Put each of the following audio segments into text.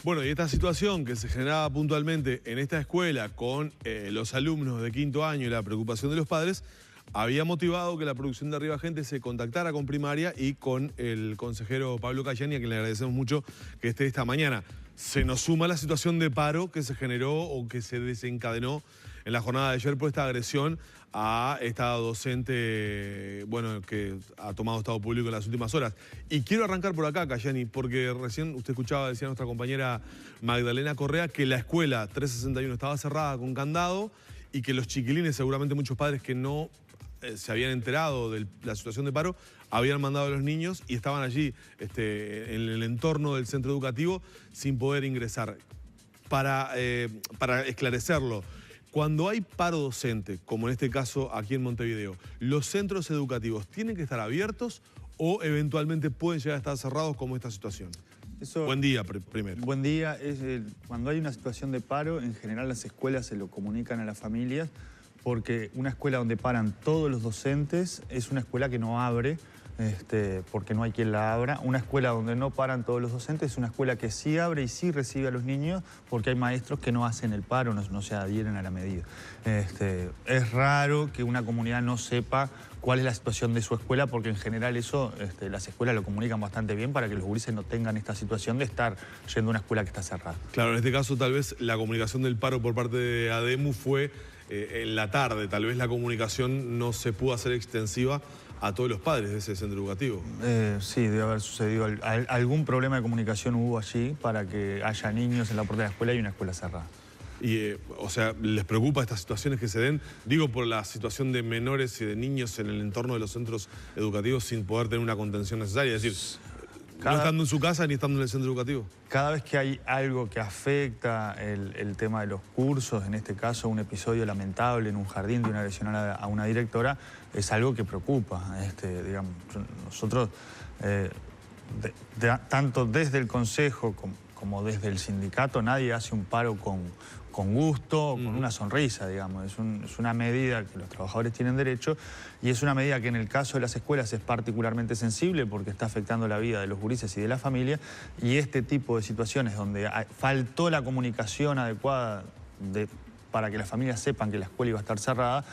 Bueno, y esta situación que se generaba puntualmente en esta escuela con los alumnos de quinto año y la preocupación de los padres, había motivado que la producción de Arriba Gente se contactara con Primaria y con el consejero Pablo Cayani, a quien le agradecemos mucho que esté esta mañana. Se nos suma la situación de paro que se generó o que se desencadenó en la jornada de ayer por esta agresión a esta docente, bueno, que ha tomado estado público en las últimas horas. Y quiero arrancar por acá, Cayani, porque recién usted escuchaba, decía nuestra compañera Magdalena Correa, que la escuela 361 estaba cerrada con candado y que los chiquilines, seguramente muchos padres que no se habían enterado de la situación de paro, habían mandado a los niños y estaban allí en el entorno del centro educativo sin poder ingresar. Para esclarecerlo, cuando hay paro docente, como en este caso aquí en Montevideo, ¿los centros educativos tienen que estar abiertos o eventualmente pueden llegar a estar cerrados como esta situación? Buen día, primero. Buen día. Cuando hay una situación de paro, en general las escuelas se lo comunican a las familias, porque una escuela donde paran todos los docentes es una escuela que no abre, porque no hay quien la abra. Una escuela donde no paran todos los docentes es una escuela que sí abre y sí recibe a los niños, porque hay maestros que no hacen el paro, no se adhieren a la medida. Es raro que una comunidad no sepa cuál es la situación de su escuela, porque en general eso las escuelas lo comunican bastante bien para que los gurises no tengan esta situación de estar yendo a una escuela que está cerrada. Claro, en este caso tal vez la comunicación del paro por parte de ADEMU fue en la tarde. Tal vez la comunicación no se pudo hacer extensiva a todos los padres de ese centro educativo. Sí, debe haber sucedido. Algún problema de comunicación hubo allí para que haya niños en la puerta de la escuela y una escuela cerrada. Y, o sea, ¿les preocupa estas situaciones que se den? Digo, por la situación de menores y de niños en el entorno de los centros educativos sin poder tener una contención necesaria. Es decir, no estando en su casa ni estando en el centro educativo. Cada vez que hay algo que afecta el tema de los cursos, en este caso un episodio lamentable en un jardín de una agresión a una directora, es algo que preocupa. Digamos, nosotros, tanto desde el Consejo como desde el sindicato, nadie hace un paro con gusto, con una sonrisa, digamos. Es una medida que los trabajadores tienen derecho y es una medida que en el caso de las escuelas es particularmente sensible porque está afectando la vida de los gurises y de la familia, y este tipo de situaciones donde faltó la comunicación adecuada para que las familias sepan que la escuela iba a estar cerrada,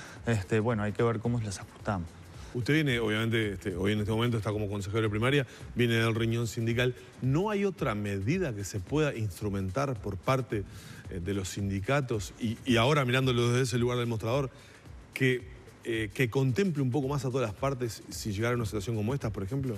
bueno, hay que ver cómo las ajustamos. Usted viene, obviamente, hoy en este momento está como consejero de primaria, viene del riñón sindical. ¿No hay otra medida que se pueda instrumentar por parte de los sindicatos y ahora mirándolo desde ese lugar del mostrador, que contemple un poco más a todas las partes si llegara a una situación como esta, por ejemplo?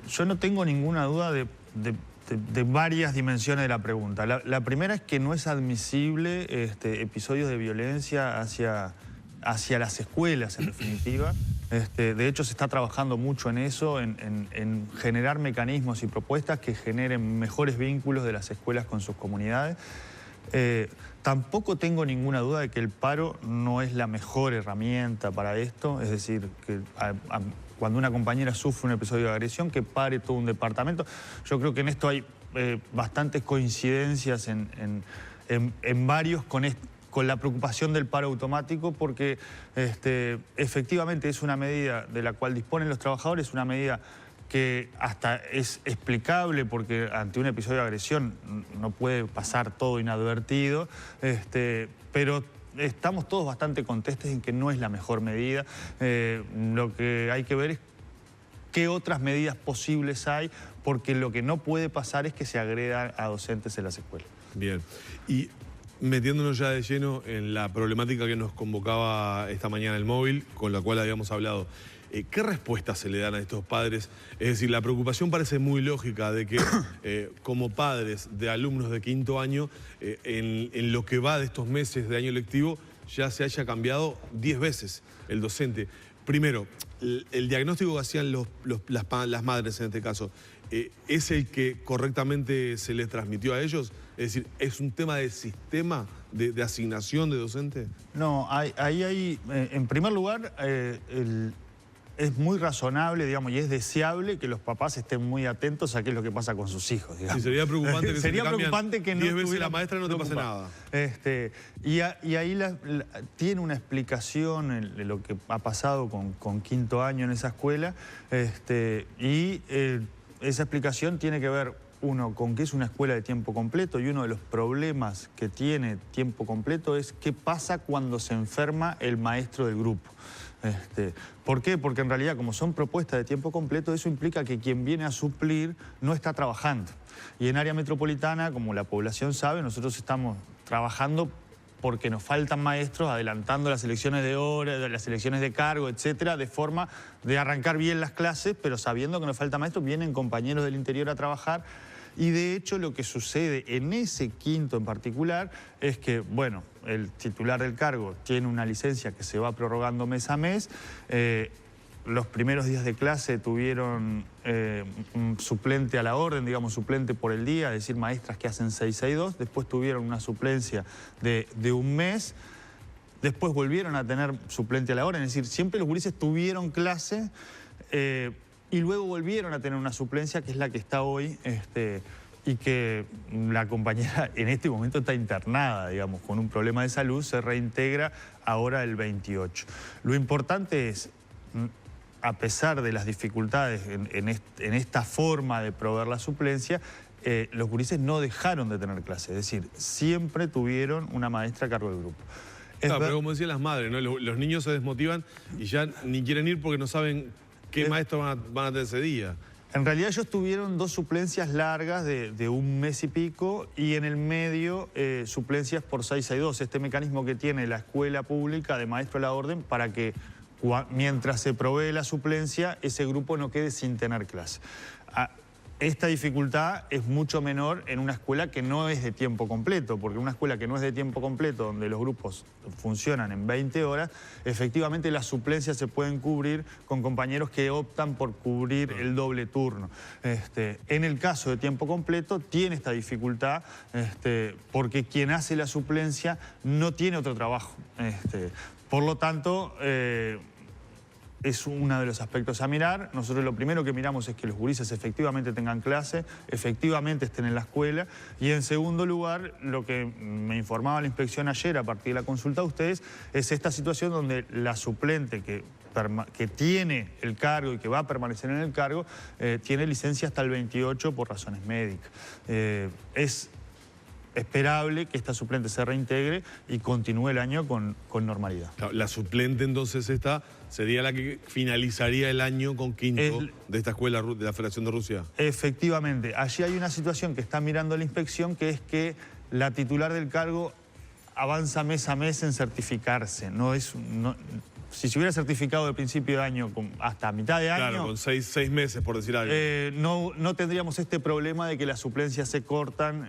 Yo no tengo ninguna duda de varias dimensiones de la pregunta. La primera es que no es admisible episodios de violencia hacia las escuelas, en definitiva. De hecho, se está trabajando mucho en eso, en generar mecanismos y propuestas que generen mejores vínculos de las escuelas con sus comunidades. Tampoco tengo ninguna duda de que el paro no es la mejor herramienta para esto. Es decir, que cuando una compañera sufre un episodio de agresión, que pare todo un departamento. Yo creo que en esto hay bastantes coincidencias en varios con la preocupación del paro automático, porque efectivamente es una medida de la cual disponen los trabajadores, una medida que hasta es explicable porque ante un episodio de agresión no puede pasar todo inadvertido, pero estamos todos bastante contestes en que no es la mejor medida. Lo que hay que ver es qué otras medidas posibles hay, porque lo que no puede pasar es que se agreda a docentes en las escuelas. Bien. Y metiéndonos ya de lleno en la problemática que nos convocaba esta mañana el móvil, con la cual habíamos hablado, ¿qué respuestas se le dan a estos padres? Es decir, la preocupación parece muy lógica de que como padres de alumnos de quinto año, en lo que va de estos meses de año lectivo, ya se haya cambiado 10 veces el docente. Primero, el diagnóstico que hacían las madres en este caso, ¿es el que correctamente se les transmitió a ellos? Es decir, ¿es un tema de sistema, de asignación de docente? No, en primer lugar, es muy razonable, digamos, y es deseable que los papás estén muy atentos a qué es lo que pasa con sus hijos, digamos. Sí, sería preocupante que sería preocupante que no 10 veces la maestra y no te pase nada. Y ahí tiene una explicación de lo que ha pasado con quinto año en esa escuela, y esa explicación tiene que ver uno con que es una escuela de tiempo completo, y uno de los problemas que tiene tiempo completo es qué pasa cuando se enferma el maestro del grupo. ¿Por qué? Porque en realidad, como son propuestas de tiempo completo, eso implica que quien viene a suplir no está trabajando. Y en área metropolitana, como la población sabe, nosotros estamos trabajando porque nos faltan maestros, adelantando las elecciones de horas, las elecciones de cargo, etcétera, de forma de arrancar bien las clases, pero sabiendo que nos falta maestros, vienen compañeros del interior a trabajar. Y de hecho lo que sucede en ese quinto en particular es que, bueno, el titular del cargo tiene una licencia que se va prorrogando mes a mes. Los primeros días de clase tuvieron un suplente a la orden, digamos, suplente por el día, es decir, maestras que hacen 662. Después tuvieron una suplencia de un mes. Después volvieron a tener suplente a la orden, es decir, siempre los gurises tuvieron clase y luego volvieron a tener una suplencia que es la que está hoy y que la compañera en este momento está internada, digamos, con un problema de salud, se reintegra ahora el 28. Lo importante es, a pesar de las dificultades en esta forma de proveer la suplencia, los gurises no dejaron de tener clase, es decir, siempre tuvieron una maestra a cargo del grupo. Claro, pero como decían las madres, ¿no? Los niños se desmotivan y ya ni quieren ir porque no saben qué maestro van a tener ese día. En realidad ellos tuvieron 2 suplencias largas de un mes y pico y en el medio suplencias por 662, este mecanismo que tiene la escuela pública de maestro a la orden para que mientras se provee la suplencia ese grupo no quede sin tener clase. Esta dificultad es mucho menor en una escuela que no es de tiempo completo, porque una escuela que no es de tiempo completo, donde los grupos funcionan en 20 horas, efectivamente las suplencias se pueden cubrir con compañeros que optan por cubrir el doble turno. En el caso de tiempo completo tiene esta dificultad porque quien hace la suplencia no tiene otro trabajo. Por lo tanto, es uno de los aspectos a mirar. Nosotros lo primero que miramos es que los gurises efectivamente tengan clase, efectivamente estén en la escuela. Y en segundo lugar, lo que me informaba la inspección ayer a partir de la consulta de ustedes, es esta situación donde la suplente que tiene el cargo y que va a permanecer en el cargo, tiene licencia hasta el 28 por razones médicas. Es esperable que esta suplente se reintegre y continúe el año con normalidad. La suplente entonces esta sería la que finalizaría el año con quinto de esta escuela de la Federación de Rusia. Efectivamente. Allí hay una situación que está mirando la inspección, que es que la titular del cargo avanza mes a mes en certificarse. Si se hubiera certificado de principio de año hasta mitad de año... Claro, con seis meses, por decir algo. No tendríamos este problema de que las suplencias se cortan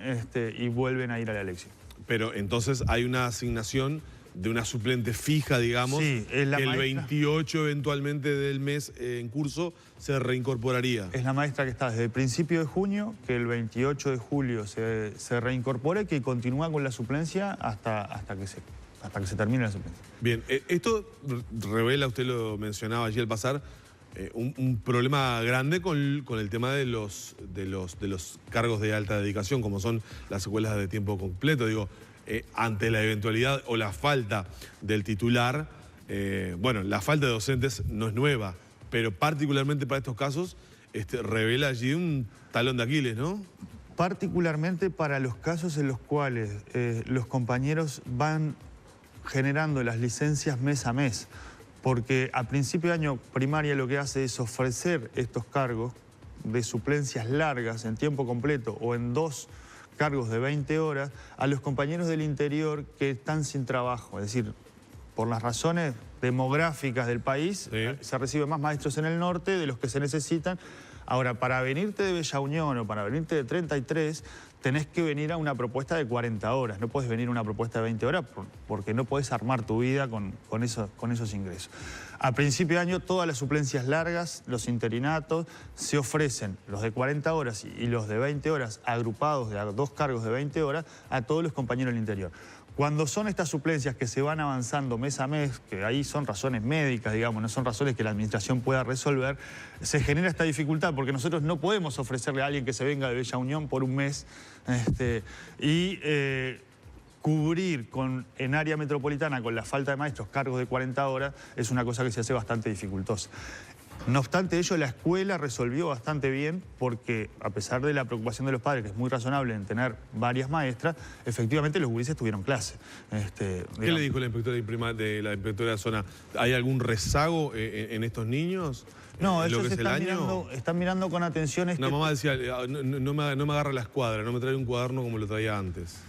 y vuelven a ir a la elección. Pero entonces hay una asignación de una suplente fija, digamos, sí, es la que maestra, el 28 eventualmente del mes en curso se reincorporaría. Es la maestra que está desde el principio de junio, que el 28 de julio se reincorpore, que continúa con la suplencia hasta que se termine la suplencia. Bien, esto revela, usted lo mencionaba allí al pasar, un problema grande con el tema de los cargos de alta dedicación, como son las escuelas de tiempo completo. Digo, ante la eventualidad o la falta del titular, bueno, la falta de docentes no es nueva, pero particularmente para estos casos revela allí un talón de Aquiles, ¿no? Particularmente para los casos en los cuales los compañeros van generando las licencias mes a mes, porque a principio de año primaria lo que hace es ofrecer estos cargos de suplencias largas en tiempo completo o en 2 cargos de 20 horas a los compañeros del interior que están sin trabajo, es decir, por las razones demográficas del país, se reciben más maestros en el norte de los que se necesitan. Ahora, para venirte de Bella Unión o para venirte de 33, tenés que venir a una propuesta de 40 horas. No podés venir a una propuesta de 20 horas porque no podés armar tu vida con esos ingresos. A principio de año, todas las suplencias largas, los interinatos, se ofrecen, los de 40 horas y los de 20 horas, agrupados de 2 cargos de 20 horas, a todos los compañeros del interior. Cuando son estas suplencias que se van avanzando mes a mes, que ahí son razones médicas, digamos, no son razones que la administración pueda resolver, se genera esta dificultad porque nosotros no podemos ofrecerle a alguien que se venga de Bella Unión por un mes cubrir en área metropolitana con la falta de maestros cargos de 40 horas es una cosa que se hace bastante dificultosa. No obstante ello, la escuela resolvió bastante bien porque, a pesar de la preocupación de los padres, que es muy razonable en tener varias maestras, efectivamente los gurises tuvieron clase. ¿Qué le dijo la inspectora de la inspectora de zona? ¿Hay algún rezago en estos niños? No, ellos están mirando con atención Una mamá decía, no me agarra la escuadra, no me trae un cuaderno como lo traía antes.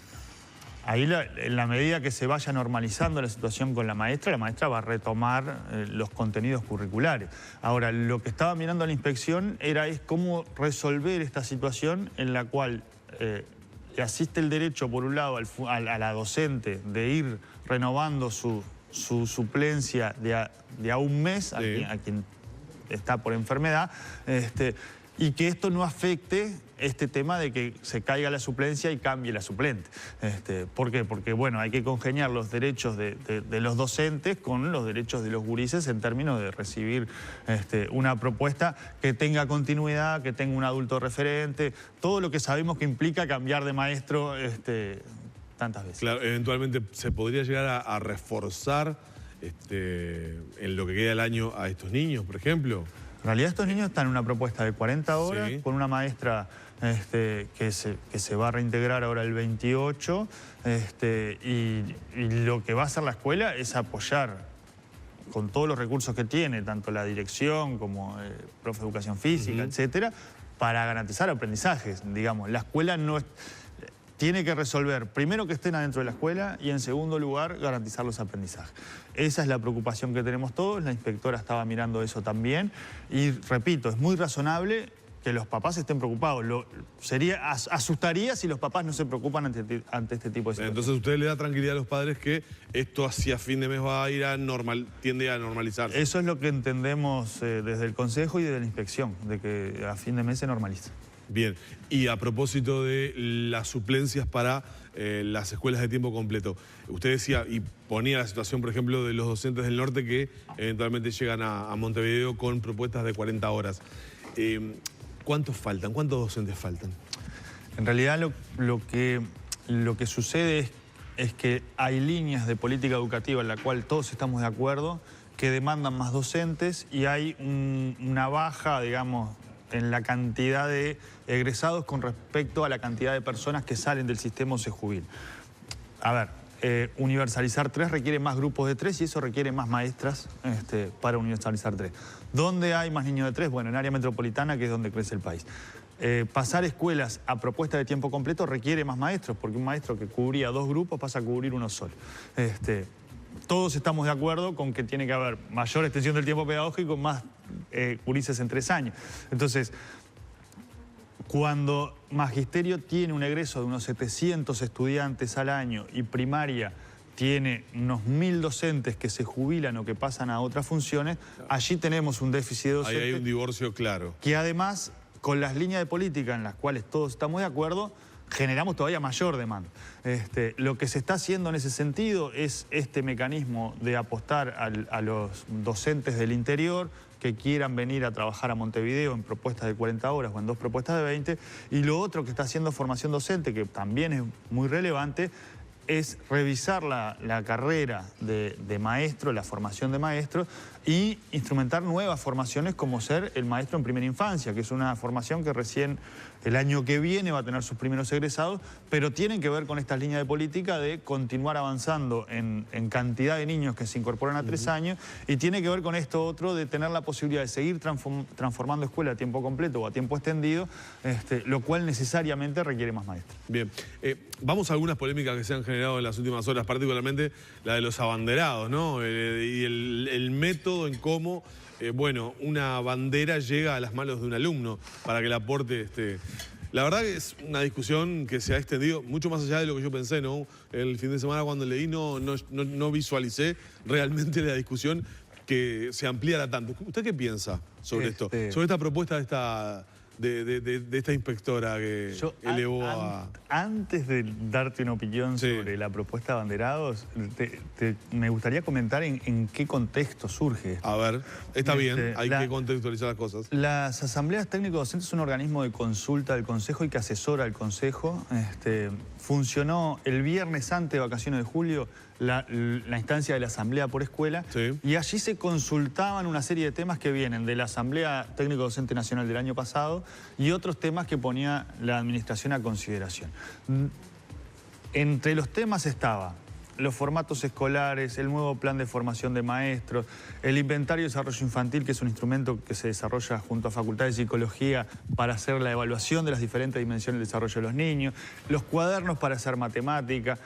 Ahí, en la medida que se vaya normalizando la situación con la maestra va a retomar los contenidos curriculares. Ahora, lo que estaba mirando la inspección es cómo resolver esta situación en la cual le asiste el derecho, por un lado, a la docente de ir renovando su suplencia de a un mes a quien está por enfermedad, y que esto no afecte este tema de que se caiga la suplencia y cambie la suplente. ¿Por qué? Porque, bueno, hay que congeniar los derechos de los docentes con los derechos de los gurises en términos de recibir una propuesta que tenga continuidad, que tenga un adulto referente, todo lo que sabemos que implica cambiar de maestro tantas veces. Claro, eventualmente se podría llegar a reforzar en lo que queda del año a estos niños, por ejemplo. En realidad estos niños están en una propuesta de 40 horas con una maestra que se va a reintegrar ahora el 28 y lo que va a hacer la escuela es apoyar con todos los recursos que tiene, tanto la dirección como el profe de educación física, etcétera, para garantizar aprendizajes. Digamos, la escuela tiene que resolver, primero, que estén adentro de la escuela y, en segundo lugar, garantizar los aprendizajes. Esa es la preocupación que tenemos todos, la inspectora estaba mirando eso también y, repito, es muy razonable que los papás estén preocupados. Asustaría si los papás no se preocupan ante este tipo de situaciones. Entonces usted le da tranquilidad a los padres que esto hacia fin de mes va a ir tiende a normalizarse. Eso es lo que entendemos desde el Consejo y desde la inspección, de que a fin de mes se normaliza. Bien, y a propósito de las suplencias para las escuelas de tiempo completo, usted decía y ponía la situación, por ejemplo, de los docentes del norte que eventualmente llegan a Montevideo con propuestas de 40 horas. ¿Cuántos faltan? ¿Cuántos docentes faltan? En realidad lo que sucede es que hay líneas de política educativa en la cual todos estamos de acuerdo que demandan más docentes y hay una baja, digamos, en la cantidad de egresados con respecto a la cantidad de personas que salen del sistema o se jubilan. A ver, universalizar 3 requiere más grupos de 3 y eso requiere más maestras para universalizar 3. ¿Dónde hay más niños de 3? Bueno, en área metropolitana, que es donde crece el país. Pasar escuelas a propuesta de tiempo completo requiere más maestros, porque un maestro que cubría 2 grupos pasa a cubrir uno solo. Todos estamos de acuerdo con que tiene que haber mayor extensión del tiempo pedagógico, más gurises en 3 años. Entonces, cuando Magisterio tiene un egreso de unos 700 estudiantes al año y primaria tiene unos 1000 docentes que se jubilan o que pasan a otras funciones, allí tenemos un déficit de docentes. Ahí hay un divorcio claro. Que además, con las líneas de política en las cuales todos estamos de acuerdo, generamos todavía mayor demanda. Lo que se está haciendo en ese sentido es este mecanismo de apostar a los docentes del interior que quieran venir a trabajar a Montevideo en propuestas de 40 horas o en 2 propuestas de 20. Y lo otro que está haciendo formación docente, que también es muy relevante, es revisar la carrera de maestro, la formación de maestro, y instrumentar nuevas formaciones como ser el maestro en primera infancia, que es una formación que recién el año que viene va a tener sus primeros egresados, pero tienen que ver con estas líneas de política de continuar avanzando en cantidad de niños que se incorporan a 3 años, y tiene que ver con esto otro de tener la posibilidad de seguir transformando escuela a tiempo completo o a tiempo extendido, lo cual necesariamente requiere más maestros. Bien, vamos a algunas polémicas que se han generado en las últimas horas, particularmente la de los abanderados, ¿no? Y el método en cómo, bueno, una bandera llega a las manos de un alumno para que le aporte La verdad que es una discusión que se ha extendido mucho más allá de lo que yo pensé, ¿no? El fin de semana cuando leí no visualicé realmente la discusión que se ampliara tanto. ¿Usted qué piensa sobre esto? Sobre esta propuesta de esta inspectora que elevó a... Antes de darte una opinión sobre la propuesta de abanderados, me gustaría comentar en qué contexto surge esto. A ver, está bien, hay que contextualizar las cosas. Las asambleas técnico-docentes son un organismo de consulta del Consejo y que asesora al Consejo. Funcionó el viernes antes de vacaciones de julio. la instancia de la asamblea por escuela, Sí. y allí se consultaban una serie de temas que vienen de la Asamblea Técnico Docente Nacional del año pasado y otros temas que ponía la administración a consideración. Entre los temas estaba los formatos escolares, el nuevo plan de formación de maestros, el inventario de desarrollo infantil, que es un instrumento que se desarrolla junto a Facultad de Psicología para hacer la evaluación de las diferentes dimensiones del desarrollo de los niños, los cuadernos para hacer matemática,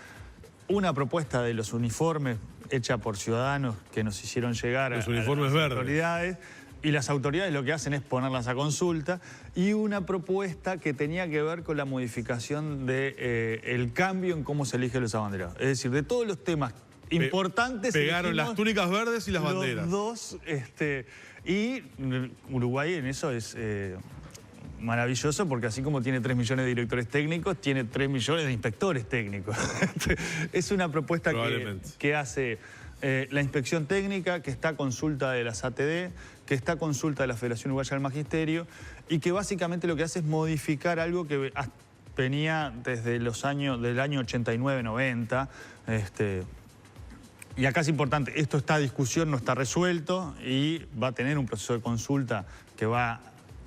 una propuesta de los uniformes hecha por ciudadanos que nos hicieron llegar los a uniformes las verdes. autoridades. Y las autoridades lo que hacen es ponerlas a consulta, y una propuesta que tenía que ver con la modificación del cambio en cómo se eligen los abanderados. Es decir, de todos los temas importantes... Pegaron las túnicas verdes y las banderas. Los dos, y Uruguay en eso es maravilloso, porque así como tiene 3 millones de directores técnicos, tiene 3 millones de inspectores técnicos. Es una propuesta que hace... la inspección técnica, que está a consulta de las ATD, que está a consulta de la Federación Uruguaya del Magisterio, y que básicamente lo que hace es modificar algo que venía desde del año 89-90. Y acá es importante, esto está a discusión, no está resuelto, y va a tener un proceso de consulta que va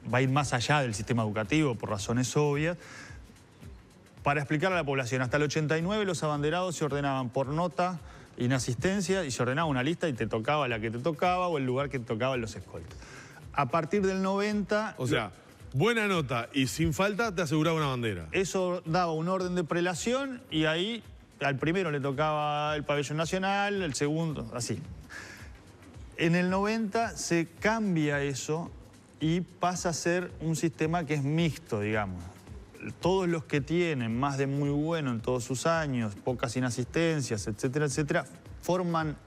a ir más allá del sistema educativo por razones obvias. Para explicar a la población, hasta el 89 los abanderados se ordenaban por nota, inasistencia, y se ordenaba una lista y te tocaba la que te tocaba o el lugar que te tocaba en los escoltas. A partir del 90... O sea, buena nota y sin falta te aseguraba una bandera. Eso daba un orden de prelación, y ahí al primero le tocaba el pabellón nacional, el segundo, así. En el 90 se cambia eso y pasa a ser un sistema que es mixto, digamos. Todos los que tienen más de muy bueno en todos sus años, pocas inasistencias, etcétera, etcétera, forman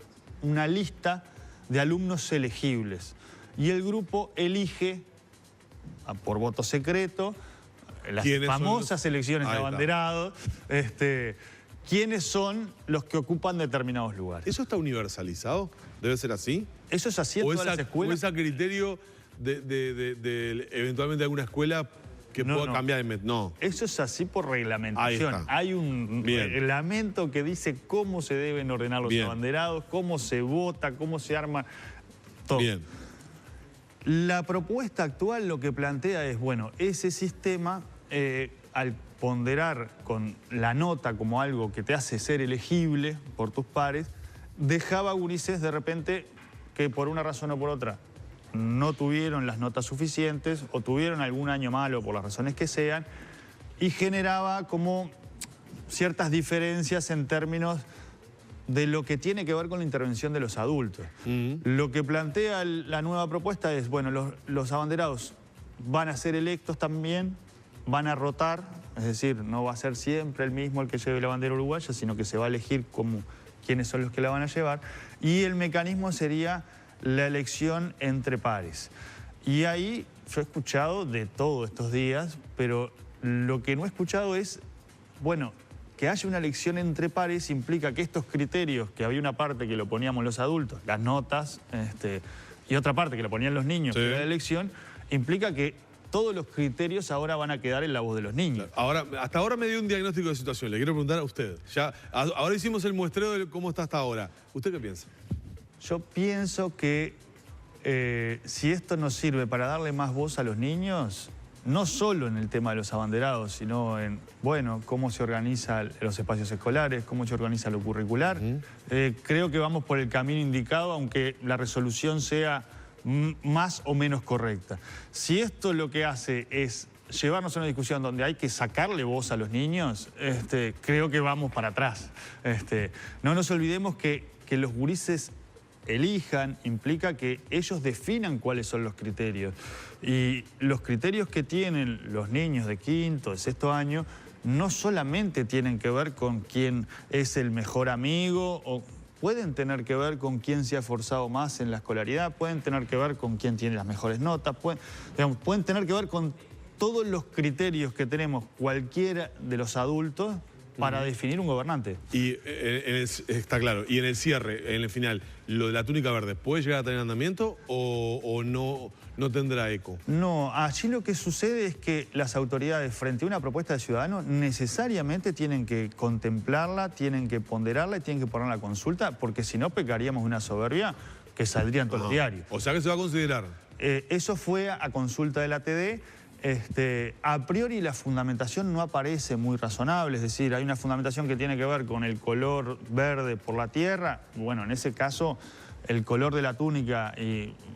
una lista de alumnos elegibles. Y el grupo elige, por voto secreto, las famosas elecciones de abanderados, quiénes son los que ocupan determinados lugares. ¿Eso está universalizado? ¿Debe ser así? ¿Eso es así en todas las escuelas? ¿O es a criterio de eventualmente alguna escuela que pueda cambiar de No. Eso es así por reglamentación. Hay un reglamento que dice cómo se deben ordenar los abanderados, cómo se vota, cómo se arma todo. Bien. La propuesta actual lo que plantea es, bueno, ese sistema, al ponderar con la nota como algo que te hace ser elegible por tus pares, dejaba a gurises de repente que por una razón o por otra no tuvieron las notas suficientes o tuvieron algún año malo por las razones que sean, y generaba como ciertas diferencias en términos de lo que tiene que ver con la intervención de los adultos. Lo que plantea la nueva propuesta es, bueno, los abanderados van a ser electos también, van a rotar, es decir, no va a ser siempre el mismo el que lleve la bandera uruguaya, sino que se va a elegir como quiénes son los que la van a llevar, y el mecanismo sería la elección entre pares. Y ahí yo he escuchado de todo estos días, pero lo que no he escuchado es, bueno, que haya una elección entre pares implica que estos criterios, que había una parte que lo poníamos los adultos, las notas, y otra parte que lo ponían los niños, que era la elección, implica que todos los criterios ahora van a quedar en la voz de los niños. Ahora, hasta ahora me dio un diagnóstico de situación. Le quiero preguntar a usted. Ahora hicimos el muestreo de cómo está hasta ahora. ¿Usted qué piensa? Yo pienso que si esto nos sirve para darle más voz a los niños, no solo en el tema de los abanderados, sino en, bueno, cómo se organizan los espacios escolares, cómo se organiza lo curricular, creo que vamos por el camino indicado, aunque la resolución sea más o menos correcta. Si esto lo que hace es llevarnos a una discusión donde hay que sacarle voz a los niños, creo que vamos para atrás. No nos olvidemos que los gurises elijan implica que ellos definan cuáles son los criterios. Y los criterios que tienen los niños de quinto, de sexto año, no solamente tienen que ver con quién es el mejor amigo, o pueden tener que ver con quién se ha esforzado más en la escolaridad, pueden tener que ver con quién tiene las mejores notas, pueden tener que ver con todos los criterios que tenemos cualquiera de los adultos para definir un gobernante. Y está claro. Y en el cierre, en el final, ¿lo de la túnica verde puede llegar a tener andamiento o no tendrá eco? No, allí lo que sucede es que las autoridades frente a una propuesta de ciudadano necesariamente tienen que contemplarla, tienen que ponderarla y tienen que poner la consulta, porque si no pecaríamos de una soberbia que saldría en todos los diarios. O sea que se va a considerar. Eso fue a consulta de la ATD. A priori la fundamentación no aparece muy razonable, es decir, hay una fundamentación que tiene que ver con el color verde por la tierra. Bueno, en ese caso, el color de la túnica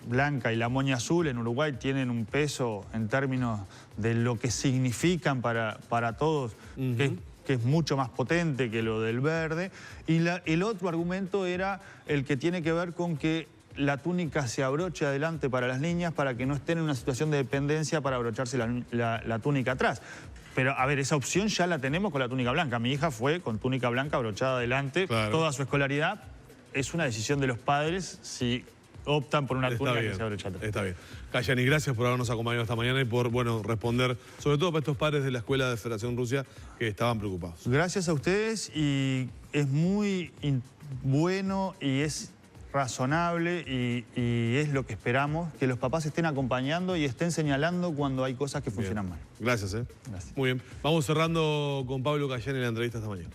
blanca y la moña azul en Uruguay tienen un peso en términos de lo que significan para todos, que es mucho más potente que lo del verde. Y el otro argumento era el que tiene que ver con que la túnica se abroche adelante para las niñas para que no estén en una situación de dependencia para abrocharse la túnica atrás. Pero, a ver, esa opción ya la tenemos con la túnica blanca. Mi hija fue con túnica blanca abrochada adelante toda su escolaridad. Es una decisión de los padres si optan por una túnica que se abrocha atrás. Está bien. Cayani, gracias por habernos acompañado esta mañana y por responder, sobre todo para estos padres de la Escuela de Federación Rusia que estaban preocupados. Gracias a ustedes, y es muy bueno y es razonable y es lo que esperamos, que los papás estén acompañando y estén señalando cuando hay cosas que funcionan mal. Gracias. Gracias. Muy bien. Vamos cerrando con Pablo Cayani en la entrevista esta mañana.